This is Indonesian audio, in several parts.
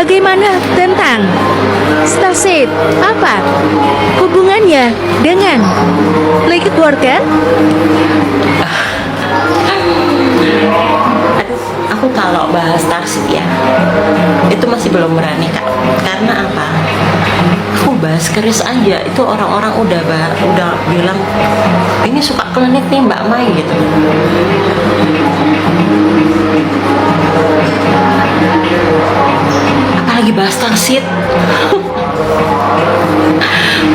Bagaimana tentang Starseed? Apa hubungannya dengan Lightworker? Aduh, aku kalau bahas Starseed ya, itu masih belum berani Kak. Karena apa? Aku bahas keris aja, itu orang-orang udah bilang ini suka klinik nih Mbak Mai gitu. Apalagi bahas Starseed.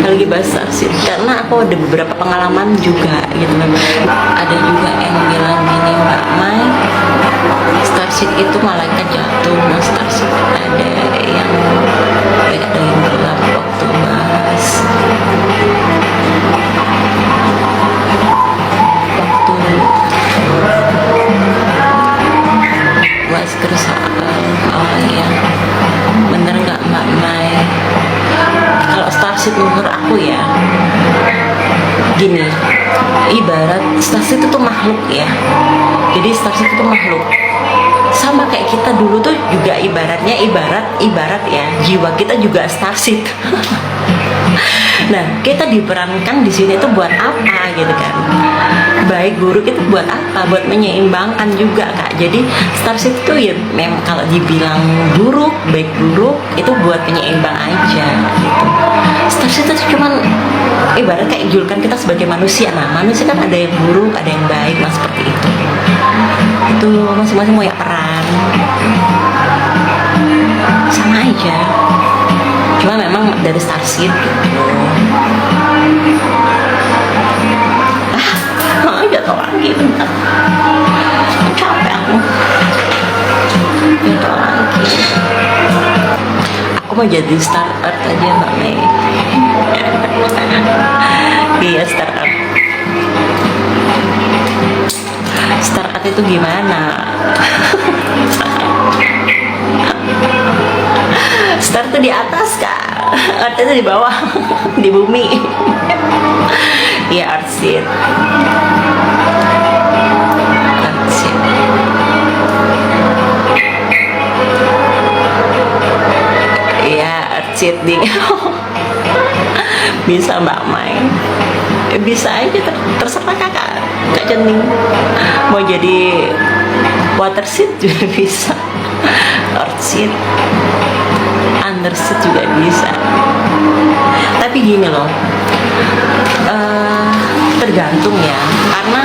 Apalagi bahas Starseed, karena aku ada beberapa pengalaman juga gitu kan. Ada juga yang bilang gini, Mbak Mai, Starseed itu malaikat jatuh. Mas Starseed ada yang bilang waktu bahas bahas keresahan. Oh iya, bener nggak Mbak Mai? Kalau Starseed menurut aku ya gini, ibarat Starseed itu makhluk ya. Jadi Starseed itu makhluk sama kayak kita dulu tuh juga ibarat ya, jiwa kita juga Starseed. Nah, kita diperankan di sini tuh buat apa gitu kan? Baik buruk itu buat apa? Buat menyeimbangkan juga Kak. Jadi Starseed itu ya memang kalau dibilang buruk, baik buruk itu buat penyeimbang aja gitu. Starseed itu cuman ibarat kayak julukan kita sebagai manusia. Nah, manusia kan ada yang buruk, ada yang baik, nah seperti itu. Itu masing-masing punya peran. Sama aja. Cuma memang dari Starseed gitu. Jatuh lagi bentar. Capek aku. Jatuh lagi. Aku mau jadi Star Earth aja Mbak Mei. Iya Star Earth. Star Earth itu gimana? Star itu di atas Kak, Earth itu di bawah, di bumi. Iya Earthseed. Iya Earthseed ding. Bisa Mbak Mai. Bisa aja terserah Kakak, Kak Cening. Mau jadi Waterseed juga bisa. Earthseed, Underseed juga bisa. Tapi gini loh, tergantung ya. Karena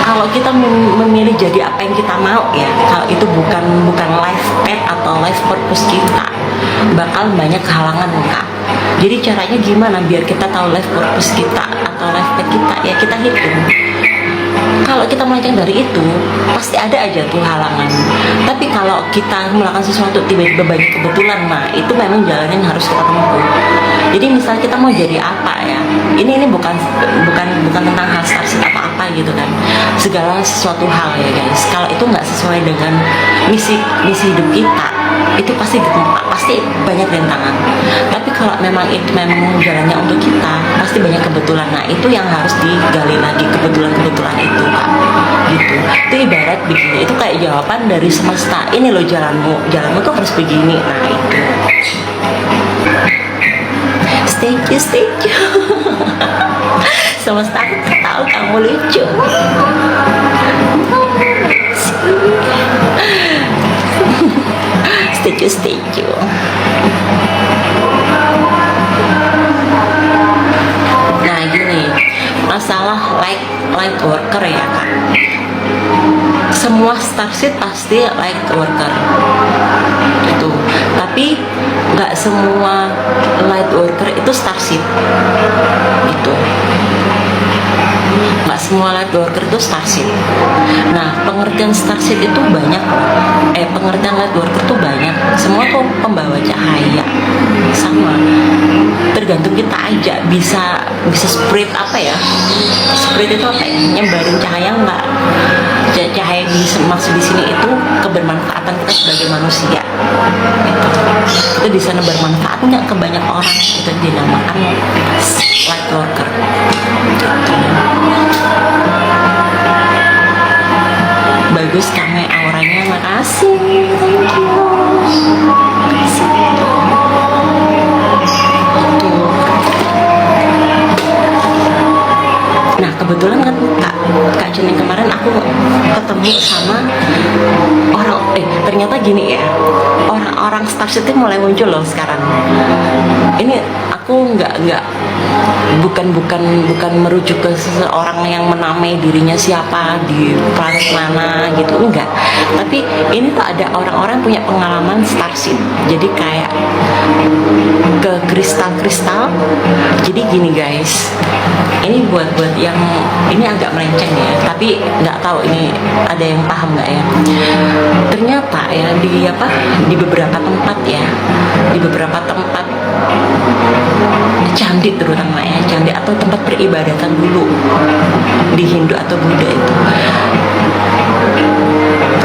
kalau kita memilih jadi apa yang kita mau ya, kalau itu bukan life path atau life purpose kita, bakal banyak halangan Kak. Jadi caranya gimana biar kita tahu life purpose kita atau life path kita? Ya kita hitung. Kalau kita melenceng dari itu, pasti ada aja tuh halangan. Tapi kalau kita melakukan sesuatu tiba-tiba banyak kebetulan, nah itu memang jalannya yang harus kita tempuh. Jadi misalnya kita mau jadi apa ya? Ini bukan tentang hal Starseed atau apa gitu kan. Segala sesuatu hal ya guys. Kalau itu nggak sesuai dengan misi hidup kita, itu pasti banyak rintangan. Tapi kalau memang itu memang jalannya untuk kita, pasti banyak kebetulan. Nah itu yang harus digali lagi, kebetulan itu Kak. Gitu. Itu ibarat begini, itu kayak jawaban dari semesta. Ini loh jalanmu tuh harus begini. Nah itu. Stay semesta aku tahu kamu lucu. Setuju. Nah gini, masalah light worker ya Kak. Semua Starseed pasti light worker itu, tapi nggak semua light worker itu Starseed itu. Nggak semua light worker itu Starseed. Nah, pengertian Starseed itu banyak. Pengertian light worker itu banyak. Semua tuh pembawa cahaya. Sama. Tergantung kita aja. Bisa spread apa ya? Spread itu apa ya? Nyebarin cahaya nggak? Cahaya maksud di sini itu kebermanfaatan kita sebagai manusia. Itu di sana bermanfaat nggak ke banyak orang? Itu dinamakan light worker. Bagus kami auranya, makasih, thank you. Makasih. ketemu sama ternyata gini ya, orang-orang Starseed itu mulai muncul loh sekarang. Ini aku bukan merujuk ke seseorang yang menamai dirinya siapa di planet mana gitu, enggak. Tapi ini tuh ada orang-orang punya pengalaman Starseed. Jadi kayak ke kristal-kristal. Jadi gini guys, ini buat yang ini agak melenceng ya, tapi nggak tahu ini ada yang paham nggak ya. Ternyata ya di beberapa tempat ya, di beberapa tempat candi terutama ya, candi atau tempat peribadatan dulu di Hindu atau Buddha itu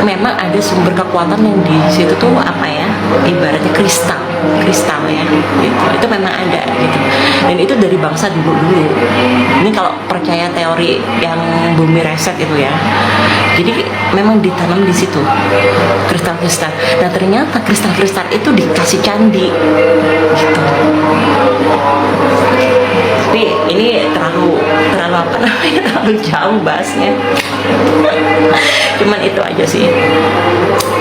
memang ada sumber kekuatan yang di situ tuh ibaratnya kristal ya gitu. Itu memang ada gitu, dan itu dari bangsa dulu. Ini kalau percaya teori yang bumi reset itu ya, jadi memang ditanam di situ kristal-kristal. Nah ternyata kristal-kristal itu dikasih candi gitu. Tapi ini terlalu terlalu jauh bahasnya. Cuman itu aja sih.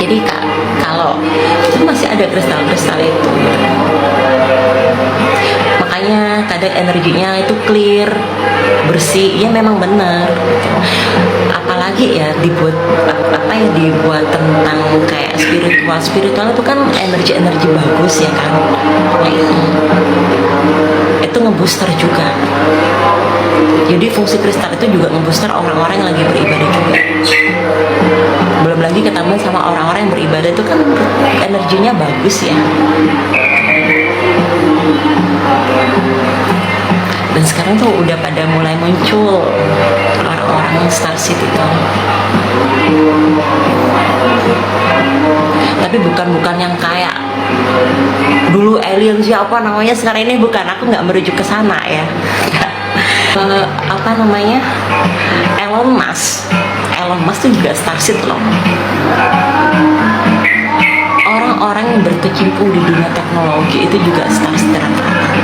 Jadi kalau itu masih ada kristal-kristal itu gitu. Makanya kadang energinya itu clear, bersih. Ya memang benar. Apalagi ya dibuat tentang kayak spiritual itu kan energi bagus ya kan. Nah, itu ngebooster juga. Jadi fungsi kristal itu juga ngebooster orang-orang yang lagi beribadah juga. Belum lagi ketemu sama orang-orang yang beribadah itu kan energinya bagus ya. Dan sekarang tuh udah pada mulai muncul orang-orang Starseed itu. Tapi bukan yang kayak dulu alien siapa namanya, sekarang ini bukan. Aku nggak merujuk ke sana ya. Elon Musk tuh juga Starseed loh. Orang-orang yang berkecimpung di dunia teknologi itu juga Starseed rata-rata.